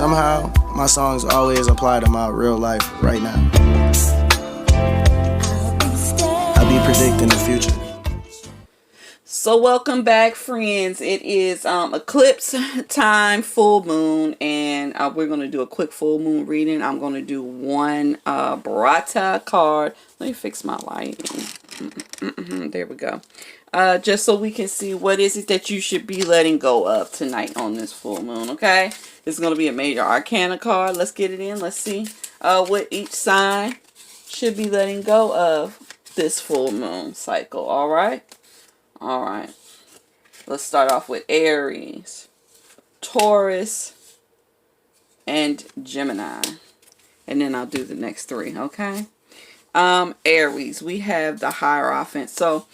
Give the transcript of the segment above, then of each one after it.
Somehow, my songs always apply to my real life right now. I be predicting the future. So welcome back, friends. It is eclipse time, full moon, and we're going to do a quick full moon reading. I'm going to do one Barata card. Let me fix my lighting. There we go. Just so we can see what is it that you should be letting go of tonight on this full moon, okay? This is going to be a major arcana card. Let's get it in. Let's see what each sign should be letting go of this full moon cycle, all right? All right. Let's start off with Aries, Taurus, and Gemini. And then I'll do the next three, okay? Aries, we have the Hierophant. So,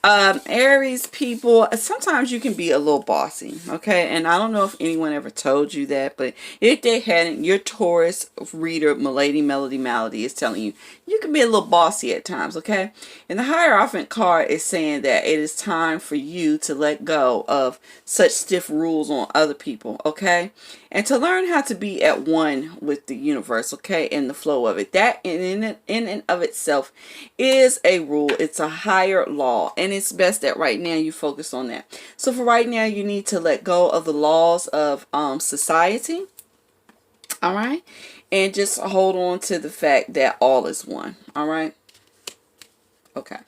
Aries people, sometimes you can be a little bossy, okay? And I don't know if anyone ever told you that, but if they hadn't, your Taurus reader, Milady Melody Malady, is telling you, you can be a little bossy at times, okay? And the Hierophant card is saying that it is time for you to let go of such stiff rules on other people, okay? And to learn how to be at one with the universe, okay, and the flow of it. That in and of itself is a rule. It's a higher law, and it's best that right now you focus on that. So for right now, you need to let go of the laws of society, all right, and just hold on to the fact that all is one, all right. Okay,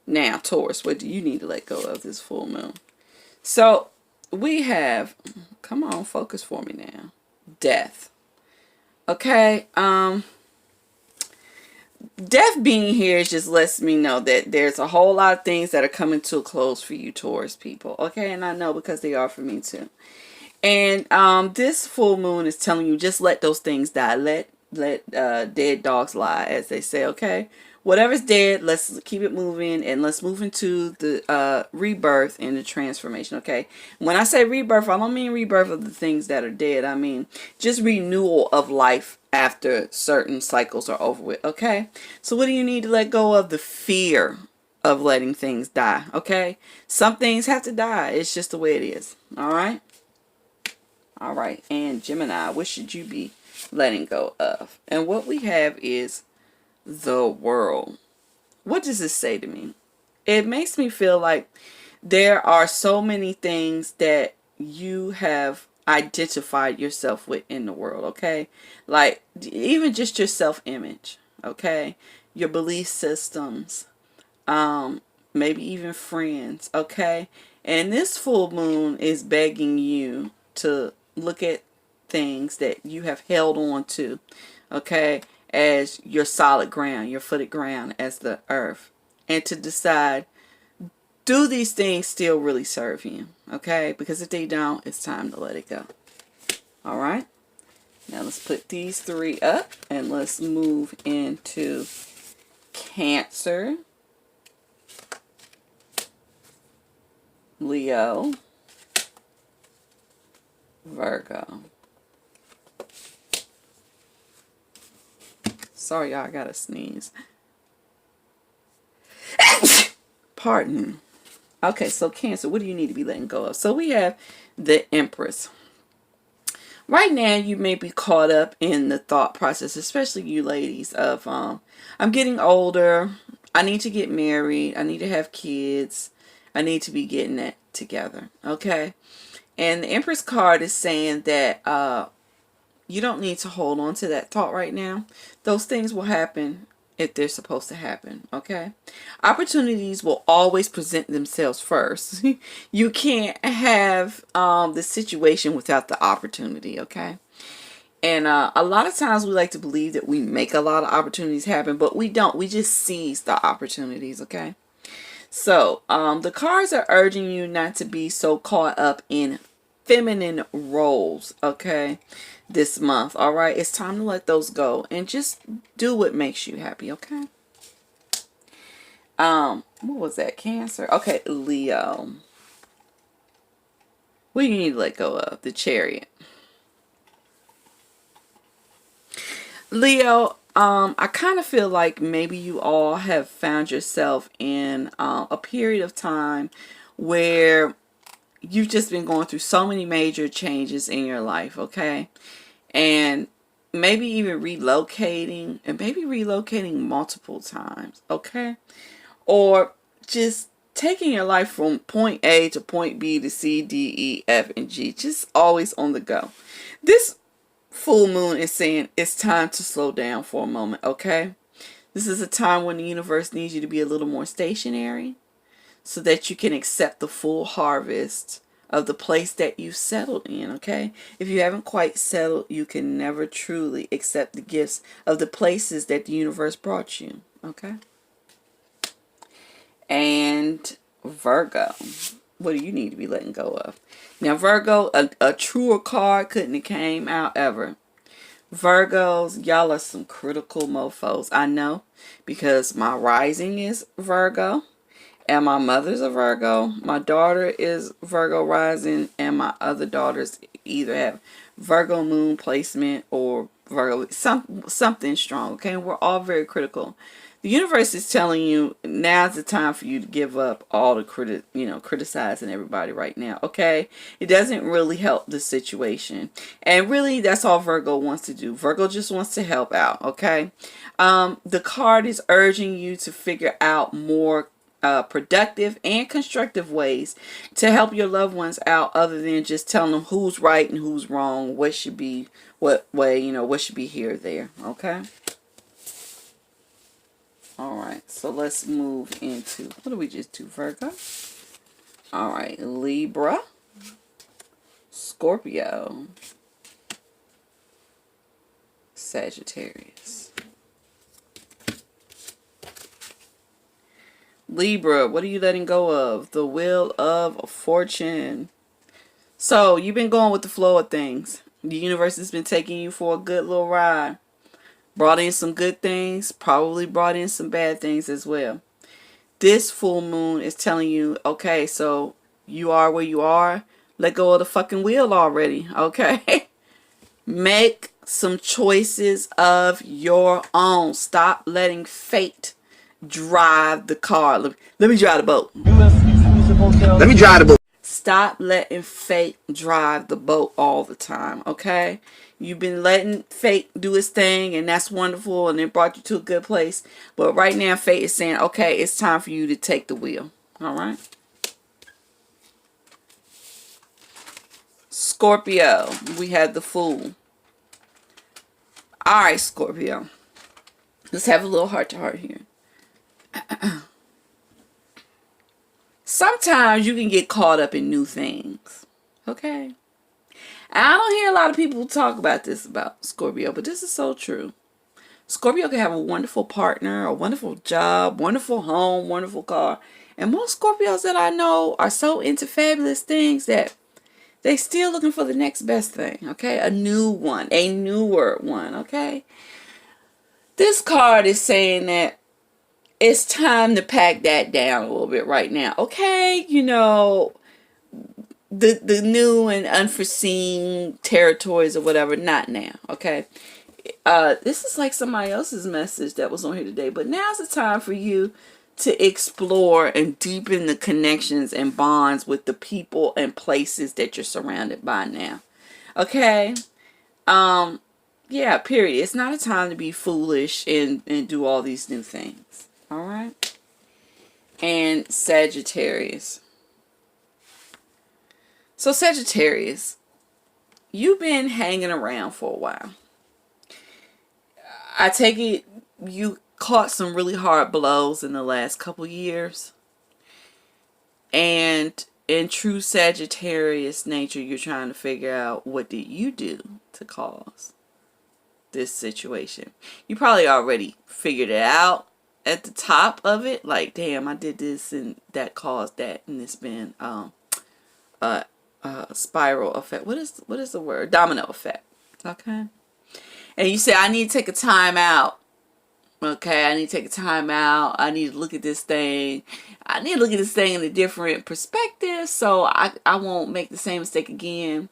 now Taurus, what do you need to let go of this full moon? So we have, come on, focus for me now. Death. Okay. Death being here just lets me know that there's a whole lot of things that are coming to a close for you Taurus people. Okay. And I know because they are for me too. And this full moon is telling you just let those things die. Let dead dogs lie, as they say. Okay. Whatever's dead, let's keep it moving, and let's move into the rebirth and the transformation, okay? When I say rebirth, I don't mean rebirth of the things that are dead. I mean just renewal of life after certain cycles are over with, okay? So what do you need to let go of? The fear of letting things die, okay? Some things have to die. It's just the way it is, all right? All right, and Gemini, what should you be letting go of? And what we have is the world. What does this say to me? It makes me feel like there are so many things that you have identified yourself with in the world, okay? Like even just your self-image, okay? Your belief systems, maybe even friends, okay? And this full moon is begging you to look at things that you have held on to, okay, as your solid ground, your footed ground as the earth, and to decide, do these things still really serve you? Okay, because if they don't, it's time to let it go. All right, now let's put these three up and let's move into Cancer, Leo, Virgo. Sorry, y'all, I gotta sneeze. Pardon. Okay, so Cancer, what do you need to be letting go of? So we have the Empress. Right now, you may be caught up in the thought process, especially you ladies, of I'm getting older. I need to get married. I need to have kids. I need to be getting that together. Okay? And the Empress card is saying that you don't need to hold on to that thought right now. Those things will happen if they're supposed to happen, okay? Opportunities will always present themselves first. You can't have the situation without the opportunity, okay? And a lot of times we like to believe that we make a lot of opportunities happen, but we don't. We just seize the opportunities, okay? So the cards are urging you not to be so caught up in feminine roles, okay, this month. All right, it's time to let those go and just do what makes you happy, okay? What was that? Cancer. Okay, Leo, what do you need to let go of? The Chariot. Leo, I kind of feel like maybe you all have found yourself in a period of time where you've just been going through so many major changes in your life, okay? and maybe even relocating, and maybe relocating multiple times, okay? Or just taking your life from point A to point B to C, D, E, F, and G, just always on the go. This full moon is saying it's time to slow down for a moment, okay? This is a time when the universe needs you to be a little more stationary so that you can accept the full harvest of the place that you settled in, okay? If you haven't quite settled, you can never truly accept the gifts of the places that the universe brought you, okay? And Virgo, what do you need to be letting go of? Now, Virgo, a truer card couldn't have came out ever. Virgos, y'all are some critical mofos. I know, because my rising is Virgo, and my mother's a Virgo. My daughter is Virgo rising, and my other daughters either have Virgo moon placement or Virgo, something strong, okay? We're all very critical. The universe is telling you now's the time for you to give up all the criticizing everybody right now, okay? It doesn't really help the situation. And really, that's all Virgo wants to do. Virgo just wants to help out, okay? The card is urging you to figure out more productive and constructive ways to help your loved ones out, other than just telling them who's right and who's wrong, what should be, what way, what should be here or there, okay? Alright, so let's move into, what did we just do, Virgo? Alright, Libra, Scorpio, Sagittarius. Libra, what are you letting go of? The Wheel of Fortune. So, you've been going with the flow of things. The universe has been taking you for a good little ride. Brought in some good things, probably brought in some bad things as well. This full moon is telling you, okay, so you are where you are. Let go of the fucking wheel already, okay? Make some choices of your own. Stop letting fate drive the car. Let me drive the boat. Let me drive the boat. Stop letting fate drive the boat all the time, okay? You've been letting fate do its thing, and that's wonderful, and it brought you to a good place. But right now, fate is saying, okay, it's time for you to take the wheel, all right? Scorpio, we had the Fool. All right, Scorpio. Let's have a little heart-to-heart here. Sometimes you can get caught up in new things, okay? I don't hear a lot of people talk about this about Scorpio, but this is so true. Scorpio can have a wonderful partner, a wonderful job, wonderful home, wonderful car. And most Scorpios that I know are so into fabulous things that they still looking for the next best thing, okay? A new one, a newer one, okay? This card is saying that it's time to pack that down a little bit right now, okay? The new and unforeseen territories or whatever, not now, okay? This is like somebody else's message that was on here today, but now's the time for you to explore and deepen the connections and bonds with the people and places that you're surrounded by now, okay? Yeah, period. It's not a time to be foolish and do all these new things, all right? And Sagittarius. So Sagittarius, you've been hanging around for a while. I take it you caught some really hard blows in the last couple years. And in true Sagittarius nature, you're trying to figure out, what did you do to cause this situation? You probably already figured it out at the top of it. Like, damn, I did this and that caused that. And it's been spiral effect. What is the word? Domino effect. Okay. And you say, I need to take a time out. Okay, I need to take a time out. I need to look at this thing. I need to look at this thing in a different perspective so I won't make the same mistake again.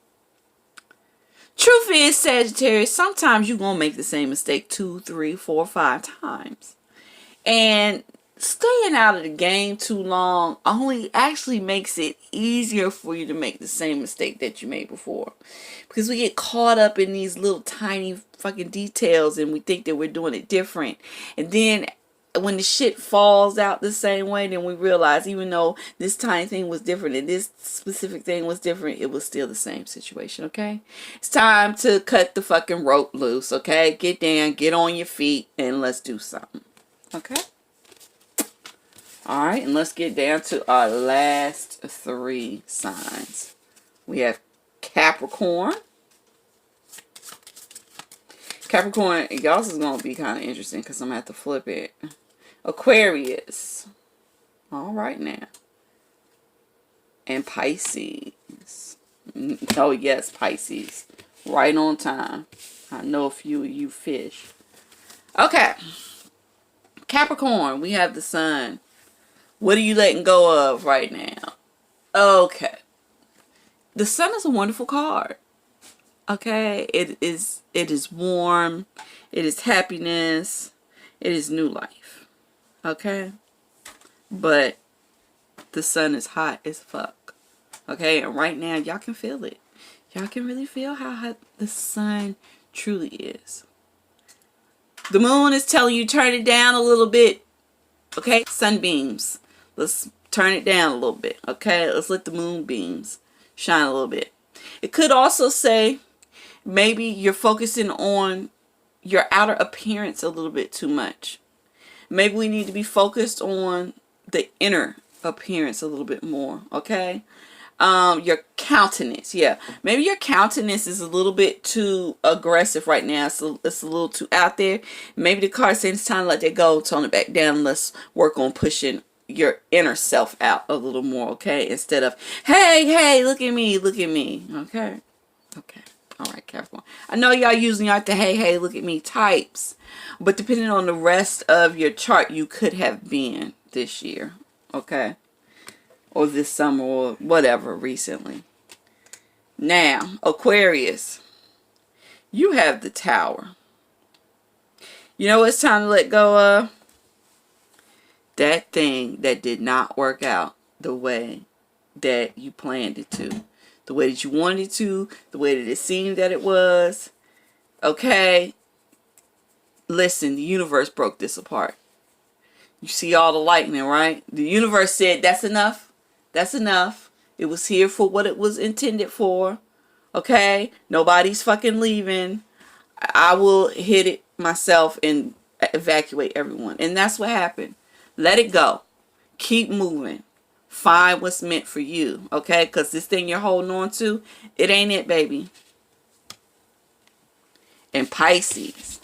Truth is, Sagittarius, sometimes you're going to make the same mistake 2, 3, 4, 5 times. And staying out of the game too long only actually makes it easier for you to make the same mistake that you made before. Because we get caught up in these little tiny fucking details and we think that we're doing it different. And then when the shit falls out the same way, then we realize even though this tiny thing was different and this specific thing was different, it was still the same situation, okay? It's time to cut the fucking rope loose, okay? Get down, get on your feet, and let's do something, okay? All right, and let's get down to our last 3 signs. We have Capricorn. Capricorn, y'all's is going to be kind of interesting because I'm going to have to flip it. Aquarius. All right now. And Pisces. Oh, yes, Pisces. Right on time. I know a few of you fish. Okay. Capricorn, we have the sun. What are you letting go of right now? Okay. The sun is a wonderful card. Okay. It is warm. It is happiness. It is new life. Okay. But the sun is hot as fuck. Okay. And right now, y'all can feel it. Y'all can really feel how hot the sun truly is. The moon is telling you turn it down a little bit. Okay. Sunbeams. Let's turn it down a little bit, okay? Let's let the moonbeams shine a little bit. It could also say maybe you're focusing on your outer appearance a little bit too much. Maybe we need to be focused on the inner appearance a little bit more, okay? Your countenance, yeah. Maybe your countenance is a little bit too aggressive right now. So it's a little too out there. Maybe the card saying it's time to let that go, tone it back down. Let's work on pushing your inner self out a little more, okay? Instead of, hey, look at me, okay? Okay. All right, Capricorn. I know y'all usually aren't the hey, look at me types, but depending on the rest of your chart, you could have been this year, okay? Or this summer or whatever recently. Now, Aquarius, you have the Tower. You know what it's time to let go of? That thing that did not work out the way that you planned it to. The way that you wanted it to. The way that it seemed that it was. Okay? Listen, the universe broke this apart. You see all the lightning, right? The universe said, that's enough. That's enough. It was here for what it was intended for. Okay? Nobody's fucking leaving. I will hit it myself and evacuate everyone. And that's what happened. Let it go. Keep moving. Find what's meant for you. Okay? Because this thing you're holding on to, it ain't it, baby. And Pisces.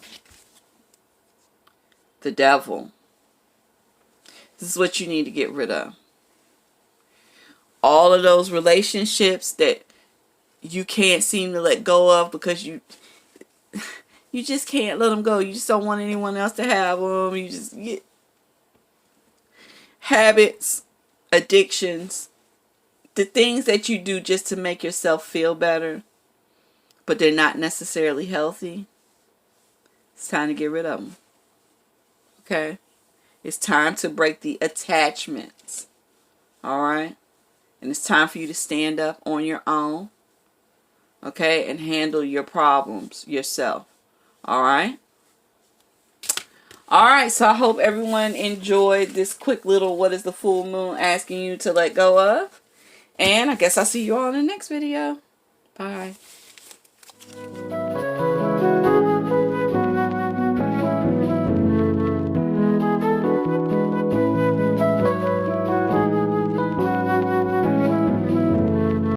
The devil. This is what you need to get rid of. All of those relationships that you can't seem to let go of because you just can't let them go. You just don't want anyone else to have them. You just get habits, addictions, the things that you do just to make yourself feel better, but they're not necessarily healthy. It's time to get rid of them. Okay? It's time to break the attachments. Alright? And it's time for you to stand up on your own. Okay? And handle your problems yourself. Alright? Alright, so I hope everyone enjoyed this quick little what is the full moon asking you to let go of. And I guess I'll see you all in the next video. Bye.